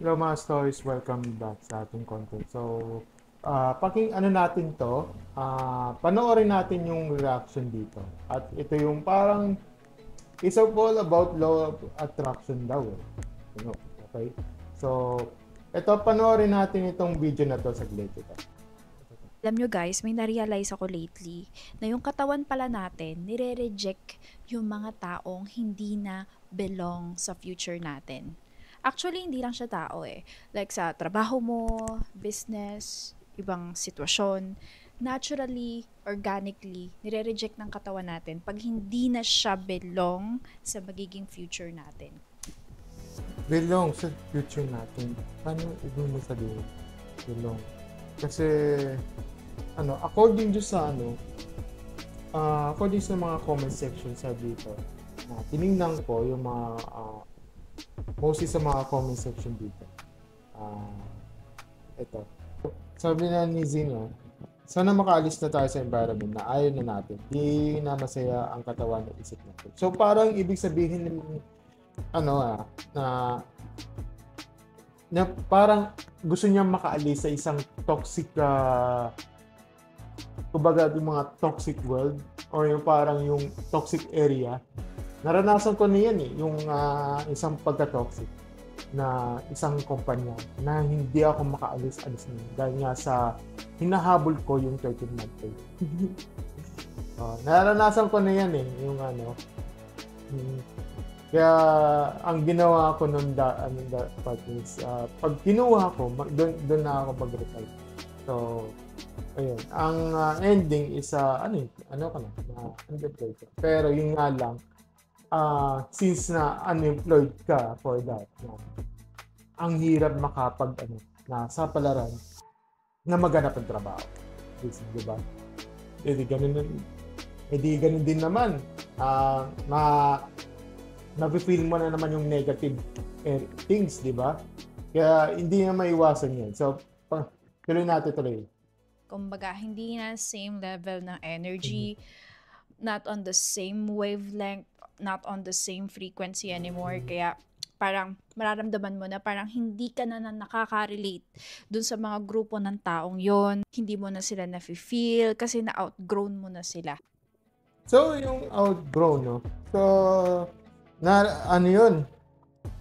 Hello mga stories, welcome back sa ating content. So, natin to, panoorin natin yung reaction dito. At ito yung parang, it's all about law of attraction daw. Okay? So, ito, panoorin natin itong video na to saglit ito. Alam nyo guys, may na-realize ako lately na yung katawan pala natin, nire-reject yung mga taong hindi na belong sa future natin. Actually, hindi lang siya tao eh. Like sa trabaho mo, business, ibang sitwasyon, naturally, organically, nire-reject ng katawan natin pag hindi na siya belong sa magiging future natin. Belong sa future natin. Paano ibig mo sabihin? Belong. Kasi, according sa mga comment section sa dito, tinignan ko yung mga mostly sa mga comment section dito. Ito. Sabi na ni Zino, sana makaalis na tayo sa environment na ayaw na natin. Di na masaya ang katawan at isip natin. So parang ibig sabihin ng na na parang gusto niya makaalis sa isang toxic kumbaga yung mga toxic world or yung parang yung toxic area. Naranasan ko na yan yung isang pagka-toxic na isang kumpanya na hindi ako makaalis-alis na dahil nga sa hinahabol ko yung 13-month pay. Naranasan ko na yan yung kaya ang ginawa ko nung part is pag kinuha ko, doon na ako mag-retire. So, ayun. Ang ending is unemployed ka. Pero yun nga lang, since na unemployed ka for that, ang hirap sa palaran na maghanap ng trabaho. Di ba? Ganun din naman. Nafe-feel mo na naman yung negative things, di ba? Kaya hindi na maiwasan yan. So, tuloy. Kumbaga, hindi na same level ng energy, not on the same wavelength, not on the same frequency anymore. Kaya parang mararamdaman mo na parang hindi ka na nakaka-relate dun sa mga grupo ng taong yon. Hindi mo na sila nafe-feel kasi na-outgrown mo na sila. So, yung outgrown, no? So, yun?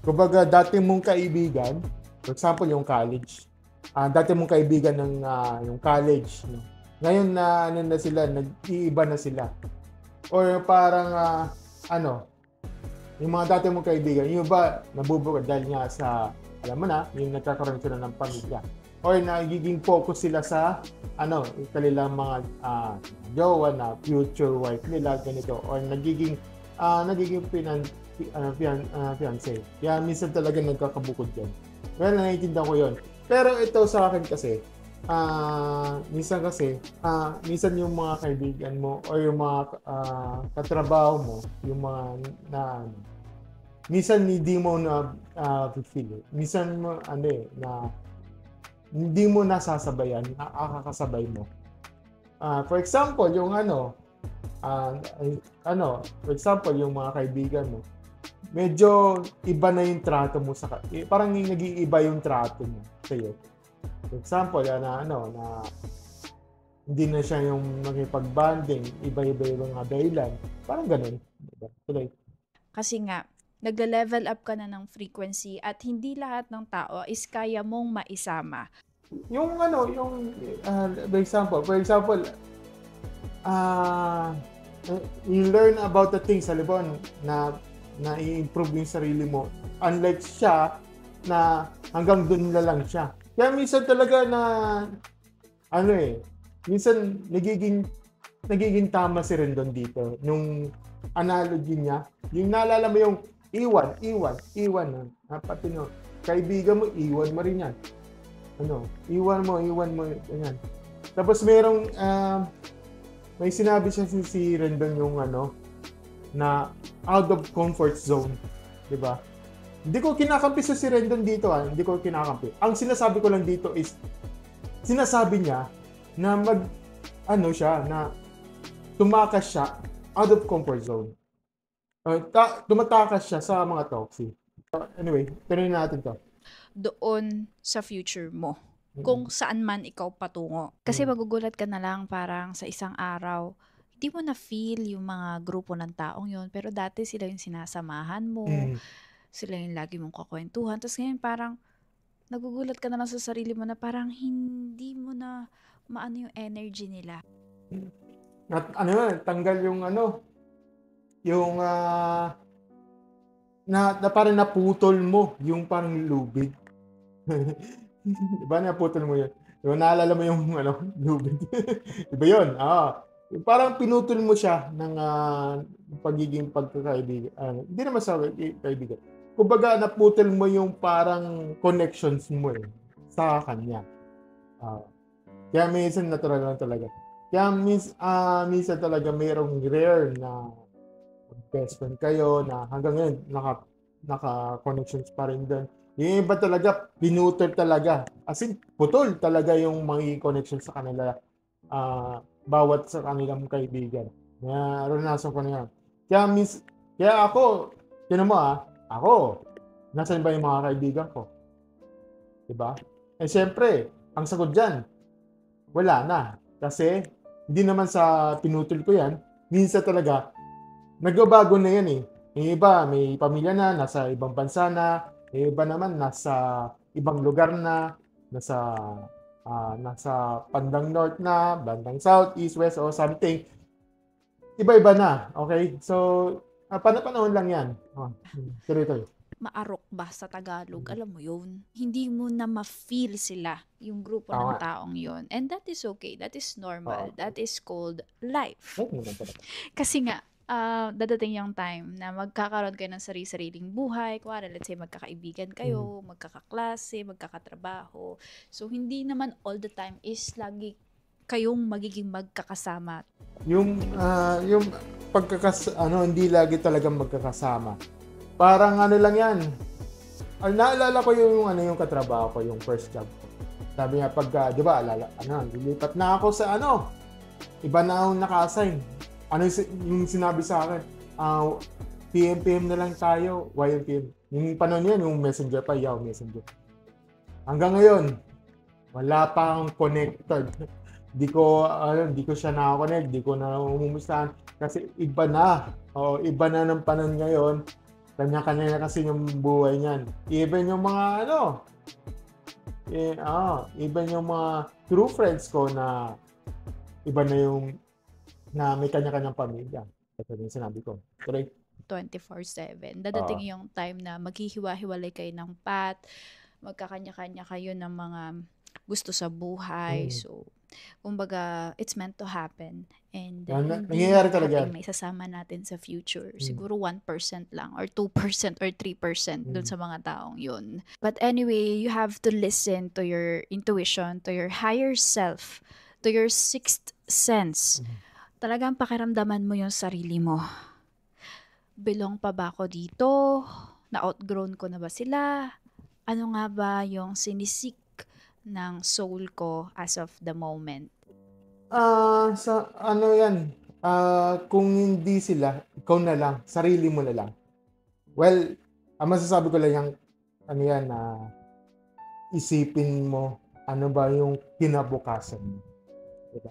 Kumbaga, dati mong kaibigan, for example, yung college. Dati mong kaibigan ng yung college, no? Ngayon na sila, nag-iiba na sila. Or parang, yung mga dati mong kaibigan, yung iba, nabubuka dahil nga sa, alam mo na, yung nagkakaroon sila ng pamilya. Or nagiging focus sila sa, kanilang mga jowa na future wife nila, ganito. Or nagiging fiancé. Kaya minsan talaga nagkakabukod yan. Well, naiintindihan ko yun. Pero ito sa akin kasi, minsan yung mga kaibigan mo o yung mga katrabaho mo, yung mga minsan hindi mo na feel. Minsan mo, na hindi mo nasasabayan, nakakasabay mo. For example, yung for example, yung mga kaibigan mo, medyo iba na yung trato mo parang nag-iiba yung trato mo sa iyo. For example, na hindi na siya yung makipag-bonding, iba-iba yung mga dahilan. Parang ganun. Diba? Tuloy. Kasi nga, nag-level up ka na ng frequency at hindi lahat ng tao is kaya mong maisama. For example, you learn about the things, halimbawa, na i-improve yung sarili mo. Unlike siya, na hanggang doon na lang siya. Kaya minsan talaga na, minsan nagiging tama si Rendon dito. Nung analogy niya, yung naalala mo yung iwan. Pati kaibigan mo, iwan mo rin yan. Iwan mo, yan. Tapos may sinabi siya si Rendon yung na out of comfort zone, 'di ba? Hindi ko kinakampi si Rendon dito, hindi ko kinakampi. Ang sinasabi ko lang dito is sinasabi niya na na tumakas siya out of comfort zone. Tumatakas siya sa mga toxic. Anyway, tuloy natin to. doon sa future mo. Kung saan man ikaw patungo. Kasi magugulat ka na lang parang sa isang araw, hindi mo na feel yung mga grupo ng taong yun, pero dati sila yung sinasamahan mo, sila yung lagi mong kakwentuhan. Tapos ngayon parang nagugulat ka na lang sa sarili mo na parang hindi mo na maano yung energy nila. At tanggal yung yung na parang naputol mo yung parang lubid. Diba naputol mo yun? Diba naalala mo yung lubid? Diba yun? Parang pinutol mo siya ng pagiging pagkakaibigan. Hindi naman sa kaibigan. Kumbaga naputol mo yung parang connections mo sa kanya. Kaya minsan natural lang talaga. Kaya minsan talaga mayroong rare na best friend kayo na hanggang ngayon naka-connections pa rin doon. Yung iba talaga, pinutol talaga. As in, putol talaga yung magiging connection sa kanila. Bawat sa kanilang kaibigan. Naranasan ko na yan. Kaya ako, tinan mo ako, nasaan ba yung mga kaibigan ko? Diba? Siyempre, ang sagot dyan, wala na. Kasi, hindi naman sa pinutol ko yan, minsan talaga, nagbabago na yan Yung iba, may pamilya na, nasa ibang bansa na, yung iba naman, nasa ibang lugar na, nasa bandang north na, bandang south, east, west, or something. Iba-iba na, okay? So, panahon lang yan. Tuloy-tuloy. Maarok ba sa Tagalog? Alam mo yun? Hindi mo na ma-feel sila, yung grupo ng taong yun. And that is okay. That is normal. That is called life. Kasi nga, dadating yung time na magkakaroon kayo ng sarili-sariling buhay. Kuwari, let's say, magkakaibigan kayo, magkakaklase, magkakatrabaho. So, hindi naman all the time is lagi kayong magiging magkakasama. Yung hindi lagi talagang magkakasama. Parang lang yan. Naalala ko yung katrabaho ko, yung first job ko. Sabi niya, di ba, lilipat na ako sa iba na akong naka-assign. Yung sinabi sa akin, PM na lang tayo, YMPM. Yung panahon yan, yung messenger pa, Yahoo Messenger. Hanggang ngayon, wala pa akong connected. Di ko siya nakakonect, di ko na umumustahan. Kasi iba na ng panahon ngayon. Kanya-kanya na kasi yung buhay niyan. Even yung mga even yung mga true friends ko na iba na yung na may kanya-kanyang pamilya. Ito yung sinabi ko. Correct? 24/7. Dadating yung time na maghihiwa-hiwalay kayo ng path, magkakanya-kanya kayo ng mga gusto sa buhay. So, kumbaga, it's meant to happen. And nangyayari talaga. May sasama natin sa future. Siguro 1% lang or 2% or 3% dun sa mga taong yun. But anyway, you have to listen to your intuition, to your higher self, to your sixth sense. Talagang pakiramdaman mo yung sarili mo. Belong pa ba ako dito? Na-outgrown ko na ba sila? Ano nga ba yung sinisik ng soul ko as of the moment? Yan? Kung hindi sila, ikaw na lang, sarili mo na lang. Well, ang masasabi ko lang yan, isipin mo, ano ba yung kinabukasan mo. Diba?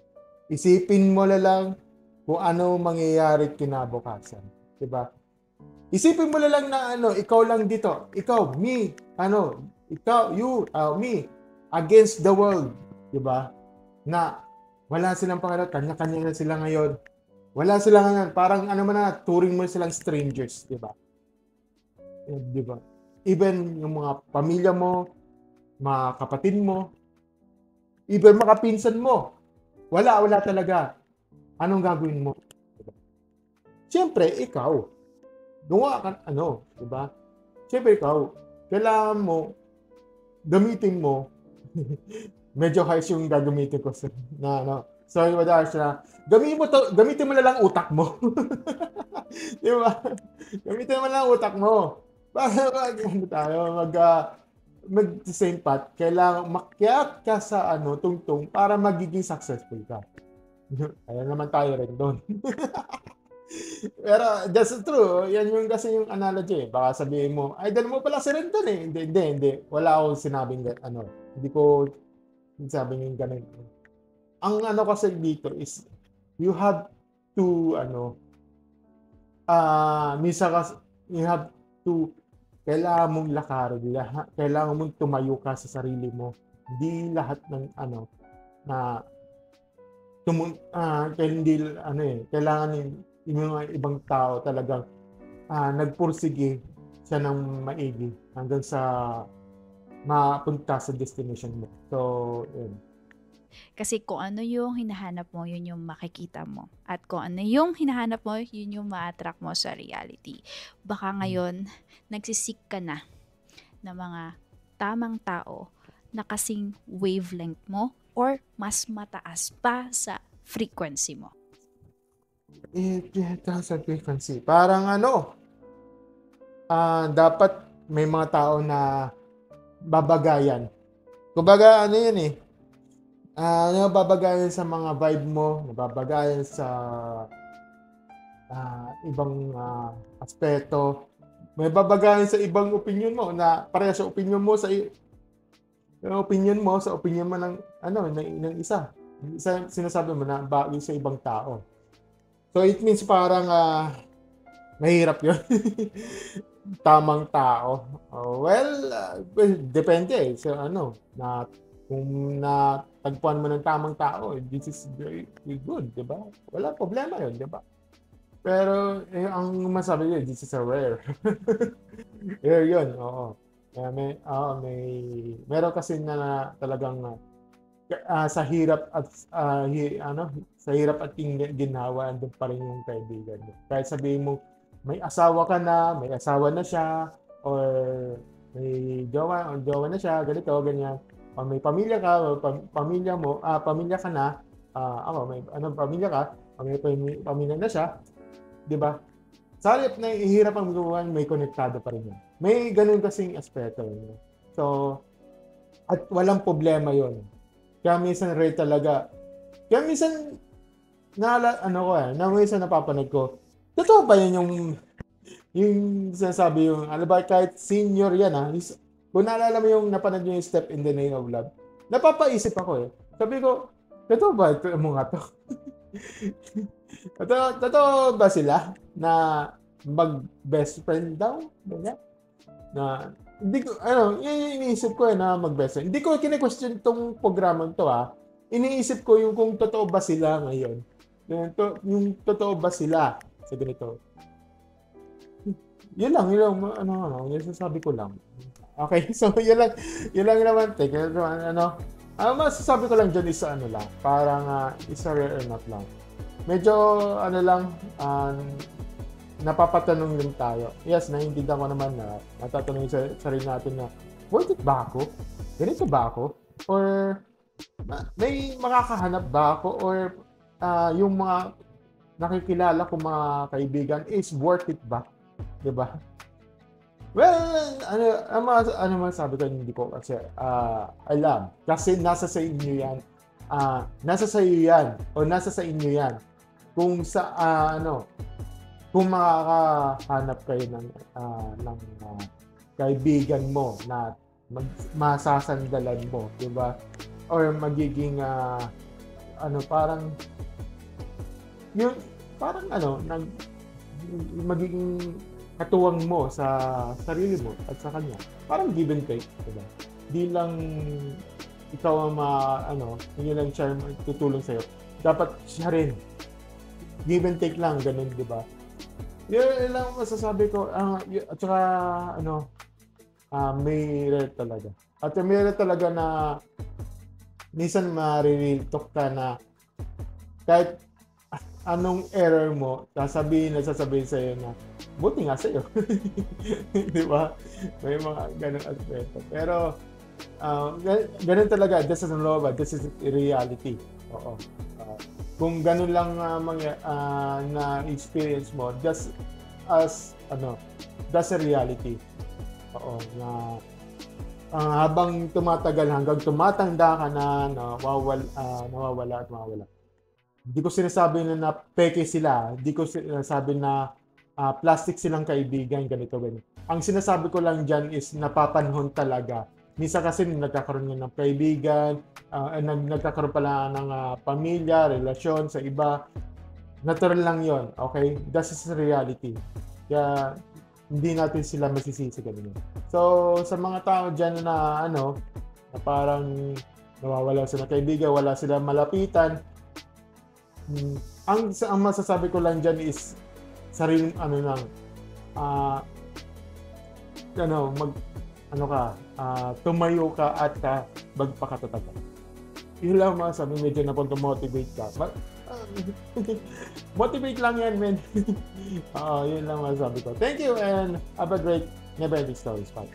Isipin mo na lang kung ano mangyayari kinabukasan. Diba? Isipin mo na lang na ikaw lang dito. Ikaw, me, ikaw, you, me, against the world. Diba? Na wala silang pangarap, kanya-kanya na sila ngayon. Wala sila ngayon. Parang turing mo silang strangers. Diba? Diba? Even yung mga pamilya mo, mga kapatid mo, even mga pinsan mo, wala talaga. Anong gagawin mo? Diba? Siyempre, ikaw. Gawa ka, diba? Siyempre, ikaw. Kailangan mo, gamitin mo, medyo harsh yung gagamitin ko sorry, harsh na, gamitin mo na lang utak mo. Diba? Gamitin mo na lang utak mo. Para mag-same path, kailangan makyat ka sa tungtong para magiging successful ka. Ayan naman tayo rin doon. Pero that's true. Yan yung kasi yung analogy. Baka sabihin mo, idol mo pala si Rendon eh. Hindi, hindi, hindi. Wala akong sinabing ano. Hindi ko sinabing yung ganun. Ang ano kasi dito is you have to minsan kasi you have to kailangan mong lakarin, kailangan mong tumayo ka sa sarili mo. Hindi lahat ng na hindi kailangan yung mga ibang tao talagang nagpursige siya ng maigi hanggang sa mapunta sa destination mo. So, yun. Kasi kung ano yung hinahanap mo, yun yung makikita mo. At kung ano yung hinahanap mo, yun yung ma-attract mo sa reality. Baka ngayon, nagsisik ka na ng mga tamang tao na kasing wavelength mo or mas mataas pa sa frequency mo. Sa frequency. Parang dapat may mga tao na babagayan. Kumbaga yun eh. Nababagayan sa mga vibe mo, nababagayan sa ibang aspeto. May babagayan sa ibang opinion mo na pareha sa opinion mo sa opinion mo ng ng isa. Sinasabi mo na bagay sa ibang tao. So it means parang mahirap 'yun. Tamang tao. Depende eh. So na kung natagpuan mo ng tamang tao, this is very good, 'di ba? Wala problema 'yun, 'di ba? Pero ang masabi niya, this is a rare. Rare 'yun, oo. Meron kasi na talagang sa hirap at sa hirap at ginhawa andun pa rin yung kaibigan mo. Kahit sabihin mo may asawa ka na, may asawa na siya, or may jowa na siya, ganito, ganyan. O may pamilya ka, o pamilya ka na, may pamilya ka, o may pamilya na siya, 'di ba? Sa halip na ihirap ang buwan, may konektado pa rin yun. May ganun kasing aspeto. So, at walang problema yon. Kaya minsan rare talaga. Kaya minsan, minsan napapanood ko, totoo ba yan yung sinasabi kahit senior yan kung naalala mo yung napanood yung Step in the Name of Love, napapaisip ako eh. Sabi ko, totoo ba ito mga to? Totoo ba sila na mag-best friend daw? Ganyan? Na, hindi ko, iniisip ko na mag-best friend. Hindi ko kine-question tong programang to Iniisip ko yung kung totoo ba sila ngayon. Yung totoo ba sila sa ganito. Yun lang, yung sasabi ko lang. Okay, so yun lang naman, masasabi ko lang dyan is lang, parang isa rare enough lang. Medyo napapatanong din tayo. Yes, naiintindihan ko naman na natatanong sa sarili natin na worth it ba ako? Ganito ba ako? Or may makakahanap ba ako? Or yung mga nakikilala ko mga kaibigan is worth it ba? Diba? Well, sabi ko, hindi ko kasi alam. Kasi nasa sa inyo yan. Nasa sa iyo yan. O nasa sa inyo yan. Kung kung makakahanap kayo ng kaibigan mo na masasandalan mo, di ba? Or magiging magiging katuwang mo sa sarili mo at sa kanya. Parang give and take, di ba? Di lang ikaw ang hindi lang siya tutulong sa'yo. Dapat siya rin. Give and take lang, ganun, di ba? Yun lang masasabi ko. At saka, may rare talaga. At may rare talaga na minsan ma-real talk ka na kahit anong error mo, sasabihin sa'yo na buti nga sa'yo. Di ba? May mga ganong aspeto. Pero, ganun talaga. This is love. This is reality. Oo. Kung ganun lang na experience mo, just as that's a reality. Oo, na habang tumatagal, hanggang tumatanda ka na, nawawala at mawawala. Hindi ko sinasabi na peke sila. Hindi ko sinasabi na plastic silang kaibigan, ganito, ganito. Ang sinasabi ko lang dyan is napapanahon talaga. Minsan kasi nagkakaroon nga ng kaibigan, nagkakaroon pala ng pamilya, relasyon sa iba. Natural lang yon, okay? That is reality. Kaya hindi natin sila masisisi ganun. So, sa mga tao dyan na na parang nawawala sila ng kaibigan, wala sila malapitan, ang masasabi ko lang dyan is sariling lang, ah, mag, tumayo ka at magpakatatag. Yun lang masasabi, medyo motivate ka. But, motivate lang yan, man. Yun lang masasabi ko. Thank you and have a great Never Ending Stories. Bye.